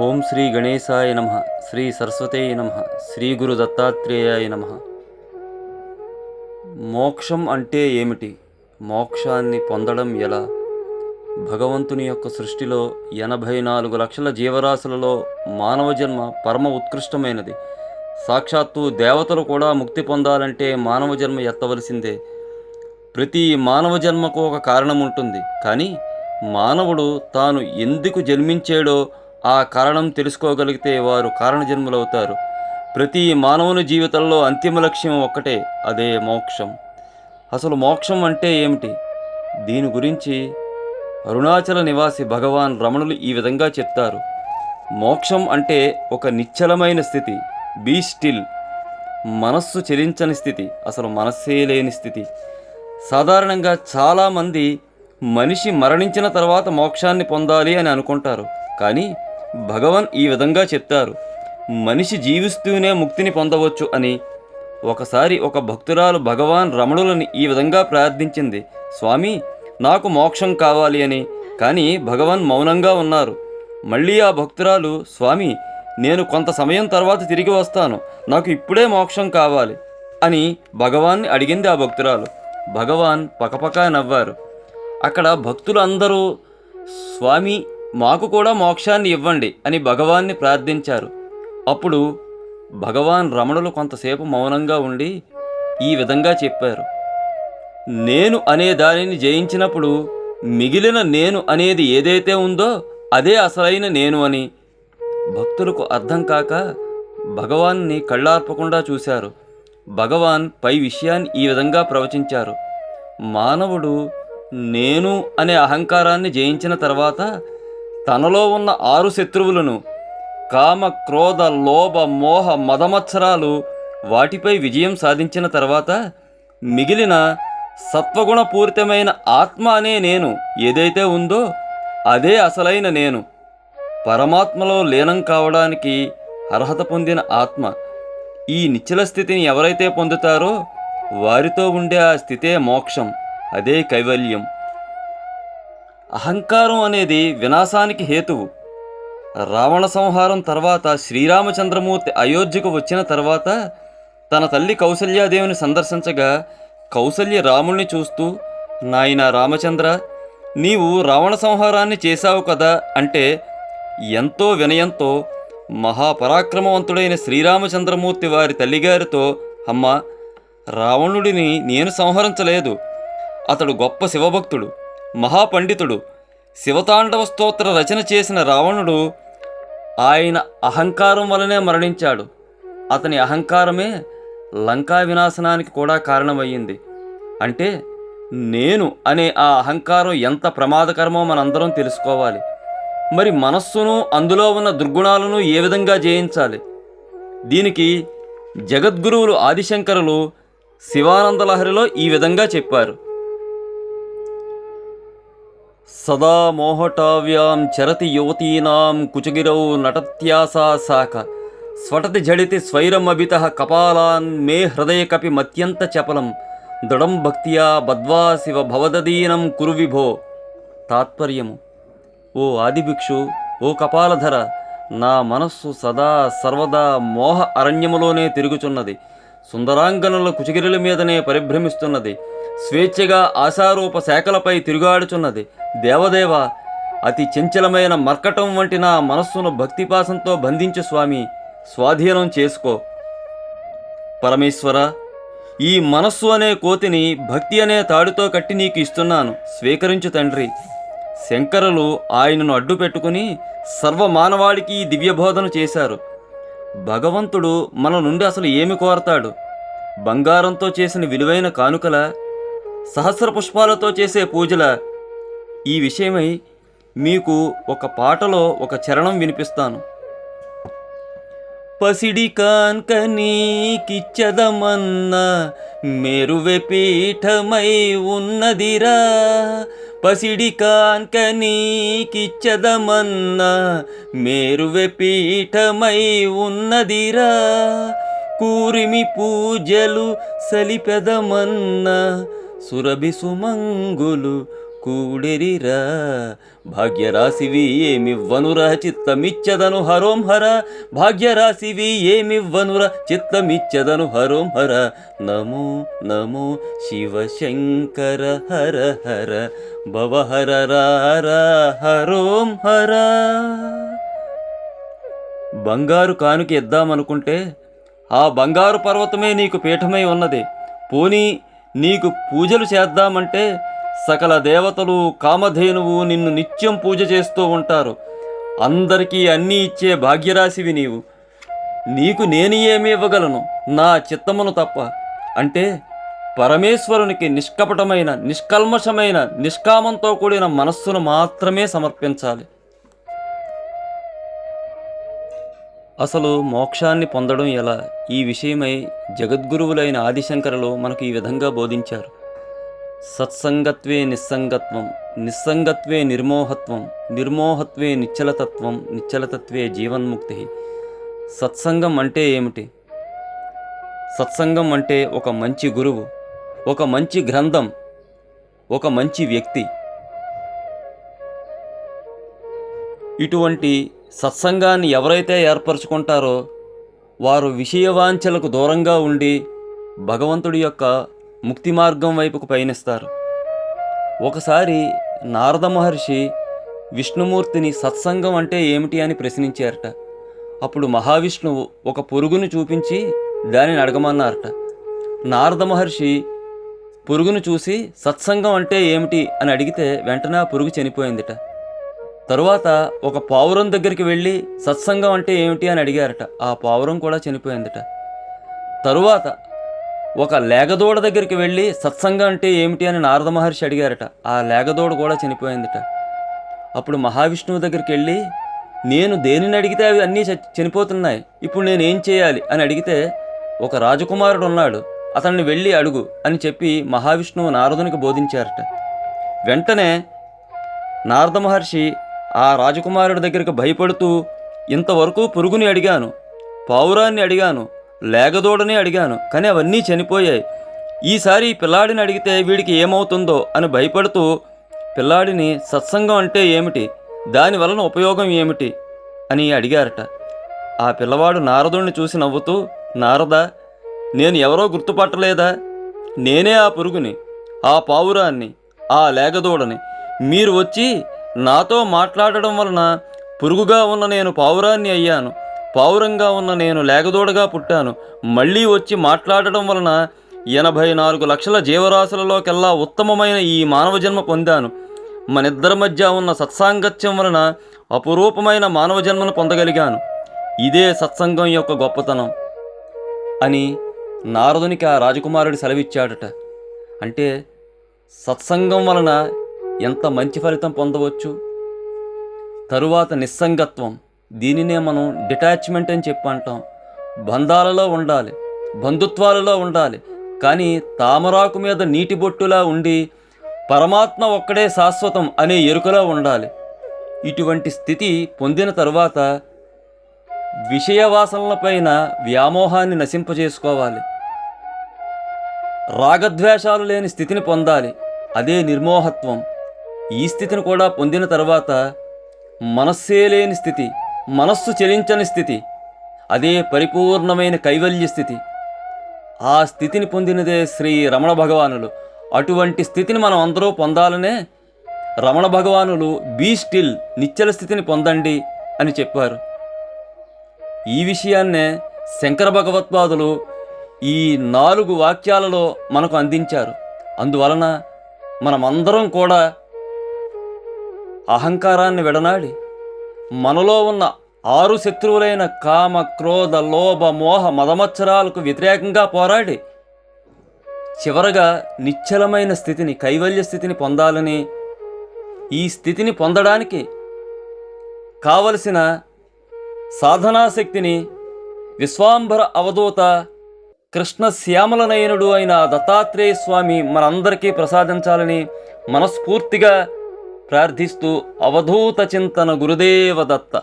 ఓం శ్రీ గణేశాయ నమః. శ్రీ సరస్వతేయ నమః. శ్రీ గురు దత్తాత్రేయాయ నమః. మోక్షం అంటే ఏమిటి? మోక్షాన్ని పొందడం ఎలా? భగవంతుని యొక్క సృష్టిలో 84 లక్షల జీవరాశులలో మానవ జన్మ పరమ ఉత్కృష్టమైనది. సాక్షాత్తు దేవతలు కూడా ముక్తి పొందాలంటే మానవ జన్మ ఎత్తవలసిందే. ప్రతి మానవ జన్మకు ఒక కారణం ఉంటుంది. కానీ మానవుడు తాను ఎందుకు జన్మించాడో ఆ కారణం తెలుసుకోగలిగితే వారు కారణజన్ములవుతారు. ప్రతి మానవుని జీవితంలో అంతిమ లక్ష్యం ఒక్కటే, అదే మోక్షం. అసలు మోక్షం అంటే ఏమిటి? దీని గురించి అరుణాచల నివాసి భగవాన్ రమణులు ఈ విధంగా చెప్తారు. మోక్షం అంటే ఒక నిశ్చలమైన స్థితి, బీ స్టిల్, మనస్సు చలించని స్థితి, అసలు మనస్సే లేని స్థితి. సాధారణంగా చాలామంది మనిషి మరణించిన తర్వాత మోక్షాన్ని పొందాలి అని అనుకుంటారు. కానీ భగవాన్ ఈ విధంగా చెప్తారు, మనిషి జీవిస్తూనే ముక్తిని పొందవచ్చు అని. ఒకసారి ఒక భక్తురాలు భగవాన్ రమణులని ఈ విధంగా ప్రార్థించింది, స్వామి నాకు మోక్షం కావాలి అని. కానీ భగవాన్ మౌనంగా ఉన్నారు. మళ్ళీ ఆ భక్తురాలు, స్వామి నేను కొంత సమయం తర్వాత తిరిగి వస్తాను, నాకు ఇప్పుడే మోక్షం కావాలి అని భగవాన్ని అడిగింది ఆ భక్తురాలు. భగవాన్ పకపకా నవ్వారు. అక్కడ భక్తులు అందరూ, స్వామి మాకు కూడా మోక్షాన్ని ఇవ్వండి అని భగవాన్ని ప్రార్థించారు. అప్పుడు భగవాన్ రమణులు కొంతసేపు మౌనంగా ఉండి ఈ విధంగా చెప్పారు, నేను అనే దానిని జయించినప్పుడు మిగిలిన నేను అనేది ఏదైతే ఉందో అదే అసలైన నేను అని. భక్తులకు అర్థం కాక భగవాన్ని కళ్ళార్పకుండా చూశారు. భగవాన్ పై విషయాన్ని ఈ విధంగా ప్రవచించారు, మానవుడు నేను అనే అహంకారాన్ని జయించిన తర్వాత తనలో ఉన్న 6 శత్రువులను, కామ క్రోధ లోభ మోహ మదమత్సరాలు, వాటిపై విజయం సాధించిన తర్వాత మిగిలిన సత్వగుణపూరితమైన ఆత్మ అనే నేను ఏదైతే ఉందో అదే అసలైన నేను. పరమాత్మలో లీనం కావడానికి అర్హత పొందిన ఆత్మ. ఈ నిశ్చల స్థితిని ఎవరైతే పొందుతారో వారితో ఉండే ఆ స్థితే మోక్షం, అదే కైవల్యం. అహంకారం అనేది వినాశానికి హేతువు. రావణ సంహారం తర్వాత శ్రీరామచంద్రమూర్తి అయోధ్యకు వచ్చిన తర్వాత తన తల్లి కౌసల్యాదేవిని సందర్శించగా కౌసల్య రాముల్ని చూస్తూ, నాయనా రామచంద్ర నీవు రావణ సంహారాన్ని చేశావు కదా అంటే ఎంతో వినయంతో మహాపరాక్రమవంతుడైన శ్రీరామచంద్రమూర్తి వారి తల్లిగారితో, అమ్మ రావణుడిని నేను సంహరించలేదు, అతడు గొప్ప శివభక్తుడు, మహాపండితుడు. శివతాండవ స్తోత్ర రచన చేసిన రావణుడు ఆయన అహంకారం వలనే మరణించాడు. అతని అహంకారమే లంకా వినాశనానికి కూడా కారణమయ్యింది. అంటే నేను అనే ఆ అహంకారం ఎంత ప్రమాదకరమో మనందరం తెలుసుకోవాలి. మరి మనస్సును, అందులో ఉన్న దుర్గుణాలను ఏ విధంగా జయించాలి? దీనికి జగద్గురువులు ఆదిశంకరులు శివానందలహరిలో ఈ విధంగా చెప్పారు, సదా మోహటావ్యాం చరతి యువతీనాం కుచగిరౌ నటత్యాసా శాఖ స్ఫటతి జడితి స్వైరమభితః కపాలాన్ మే హృదయకపి మత్యంత చపలం దృఢం భక్త్యా బద్వా శివ భవదదీనం కురు విభో. తాత్పర్యము, ఓ ఆదిభిక్షు, ఓ కపాలధర, నా మనస్సు సదా సర్వదా మోహ అరణ్యములోనే తిరుగుచున్నది, సుందరాంగనుల కుచగిరిల మీదనే పరిభ్రమిస్తున్నది, స్వేచ్ఛగా ఆశారూప శాఖలపై తిరుగాడుచున్నది. దేవదేవ, అతి చంచలమైన మర్కటం వంటి నా మనస్సును భక్తిపాసంతో బంధించు స్వామి, స్వాధీనం చేసుకో. పరమేశ్వర, ఈ మనస్సు అనే కోతిని భక్తి అనే తాడుతో కట్టి నీకు ఇస్తున్నాను, స్వీకరించు తండ్రి. శంకరులు ఆయనను అడ్డు పెట్టుకుని సర్వమానవాళికి దివ్యబోధన చేశారు. భగవంతుడు మన నుండి అసలు ఏమి కోరతాడు? బంగారంతో చేసిన విలువైన కానుకల, సహస్ర పుష్పాలతో చేసే పూజల? ఈ విషయమై మీకు ఒక పాటలో ఒక చరణం వినిపిస్తాను. పసిడి కాన్క నీకిచ్చదమన్న మేరువె పీఠమై ఉన్నదిరా, పసిడి కాన్క నీకిచ్చదమన్న మేరువె పీఠమై ఉన్నదిరా, కూరిమి పూజలు సలిపెదమన్న సురభి సుమంగులు కూడెరిరా భాగ్యరాశివి ఏమివ్వనురా చిత్తమిచ్చదను హరోం హర భాగ్యరాశివి ఏమివ్వనురా చిత్తమిచ్చదను హరోం హర నమో నమో శివశంకర హర హర భవహర రార హరోం హర. బంగారు కానుక ఇద్దామనుకుంటే ఆ బంగారు పర్వతమే నీకు పీఠమై ఉన్నది. పోనీ నీకు పూజలు చేద్దామంటే సకల దేవతలు కామధేనువు నిన్ను నిత్యం పూజ చేస్తూ ఉంటారు. అందరికీ అన్నీ ఇచ్చే భాగ్యరాశివి నీవు. నీకు నేను ఏమి ఇవ్వగలను నా చిత్తమును తప్ప అంటే పరమేశ్వరునికి నిష్కపటమైన నిష్కల్మషమైన నిష్కామంతో కూడిన మనస్సును మాత్రమే సమర్పించాలి. అసలు మోక్షాన్ని పొందడం ఎలా? ఈ విషయమై జగద్గురువులైన ఆదిశంకరులు మనకు ఈ విధంగా బోధించారు. సత్సంగత్వే నిస్సంగత్వం, నిస్సంగత్వే నిర్మోహత్వం, నిర్మోహత్వే నిశ్చలతత్వం, నిశ్చలతత్వే జీవన్ముక్తి. సత్సంగం అంటే ఏమిటి? సత్సంగం అంటే ఒక మంచి గురువు, ఒక మంచి గ్రంథం, ఒక మంచి వ్యక్తి. ఇటువంటి సత్సంగాన్ని ఎవరైతే ఏర్పరచుకుంటారో వారు విషయవాంఛలకు దూరంగా ఉండి భగవంతుడి యొక్క ముక్తి మార్గం వైపుకు పయనిస్తారు. ఒకసారి నారద మహర్షి విష్ణుమూర్తిని సత్సంగం అంటే ఏమిటి అని ప్రశ్నించారట. అప్పుడు మహావిష్ణువు ఒక పురుగును చూపించి దానిని అడగమన్నారట. నారద మహర్షి పురుగును చూసి సత్సంగం అంటే ఏమిటి అని అడిగితే వెంటనే ఆ పురుగు చనిపోయిందిట. తరువాత ఒక పావురం దగ్గరికి వెళ్ళి సత్సంగం అంటే ఏమిటి అని అడిగారట. ఆ పావురం కూడా చనిపోయిందిట. తరువాత ఒక లేగదూడ దగ్గరికి వెళ్ళి సత్సంగం అంటే ఏమిటి అని నారద మహర్షి అడిగారట. ఆ లేగదూడ కూడా చనిపోయిందిట. అప్పుడు మహావిష్ణువు దగ్గరికి వెళ్ళి నేను దేనిని అడిగితే అవి అన్నీ చనిపోతున్నాయి, ఇప్పుడు నేనేం చేయాలి అని అడిగితే ఒక రాజకుమారుడు ఉన్నాడు, అతన్ని వెళ్ళి అడుగు అని చెప్పి మహావిష్ణువు నారదునికి బోధించారట. వెంటనే నారద మహర్షి ఆ రాజకుమారుడి దగ్గరికి భయపడుతూ ఇంతవరకు పురుగుని అడిగాను, పావురాన్ని అడిగాను, లేగదూడని అడిగాను, కానీ అవన్నీ చనిపోయాయి. ఈసారి పిల్లాడిని అడిగితే వీడికి ఏమవుతుందో అని భయపడుతూ పిల్లాడిని సత్సంగం అంటే ఏమిటి, దాని వలన ఉపయోగం ఏమిటి అని అడిగారట. ఆ పిల్లవాడు నారదుడిని చూసి నవ్వుతూ, నారద, నేను ఎవరో గుర్తుపట్టలేదా? నేనే ఆ పురుగుని, ఆ పావురాన్ని, ఆ లేగదూడని. మీరు వచ్చి నాతో మాట్లాడడం వలన పురుగుగా ఉన్న నేను పావురాన్ని అయ్యాను, పావురంగా ఉన్న నేను లేగదూడగా పుట్టాను. మళ్ళీ వచ్చి మాట్లాడడం వలన 84 లక్షల జీవరాశులలోకెల్లా ఉత్తమమైన ఈ మానవ జన్మ పొందాను. మనిద్దరి మధ్య ఉన్న సత్సాంగత్యం వలన అపురూపమైన మానవ జన్మను పొందగలిగాను. ఇదే సత్సంగం యొక్క గొప్పతనం అని నారదునికి ఆ రాజకుమారుడు సెలవిచ్చాడట. అంటే సత్సంగం వలన ఎంత మంచి ఫలితం పొందవచ్చు. తరువాత నిస్సంగత్వం, దీనినే మనం డిటాచ్మెంట్ అని చెప్పి అంటాం. బంధాలలో ఉండాలి, బంధుత్వాలలో ఉండాలి, కానీ తామరాకు మీద నీటి బొట్టులా ఉండి పరమాత్మ ఒక్కడే శాశ్వతం అనే ఎరుకలో ఉండాలి. ఇటువంటి స్థితి పొందిన తరువాత విషయవాసనలపైన వ్యామోహాన్ని నశింపజేసుకోవాలి. రాగద్వేషాలు లేని స్థితిని పొందాలి, అదే నిర్మోహత్వం. ఈ స్థితిని కూడా పొందిన తర్వాత మనస్సే లేని స్థితి, మనస్సు చెలించని స్థితి, అదే పరిపూర్ణమైన కైవల్య స్థితి. ఆ స్థితిని పొందినదే శ్రీ రమణ భగవానులు. అటువంటి స్థితిని మనం అందరూ పొందాలనే రమణ భగవానులు బీ స్టిల్, నిశ్చల స్థితిని పొందండి అని చెప్పారు. ఈ విషయాన్నే శంకర భగవత్పాదులు ఈ 4 వాక్యాలలో మనకు అందించారు. అందువలన మనమందరం కూడా అహంకారాన్ని విడనాడి మనలో ఉన్న 6 శత్రువులైన కామ, క్రోధ, లోభ, మోహ, మదమత్సరాలకు వ్యతిరేకంగా పోరాడి చివరగా నిశ్చలమైన స్థితిని, కైవల్య స్థితిని పొందాలని, ఈ స్థితిని పొందడానికి కావలసిన సాధనాశక్తిని విశ్వాంబర అవధూత కృష్ణ శ్యామలనయనుడు అయిన దత్తాత్రేయ స్వామి మనందరికీ ప్రసాదించాలని మనస్ఫూర్తిగా ప్రార్థిస్తూ అవధూత చింతన గురుదేవ దత్త.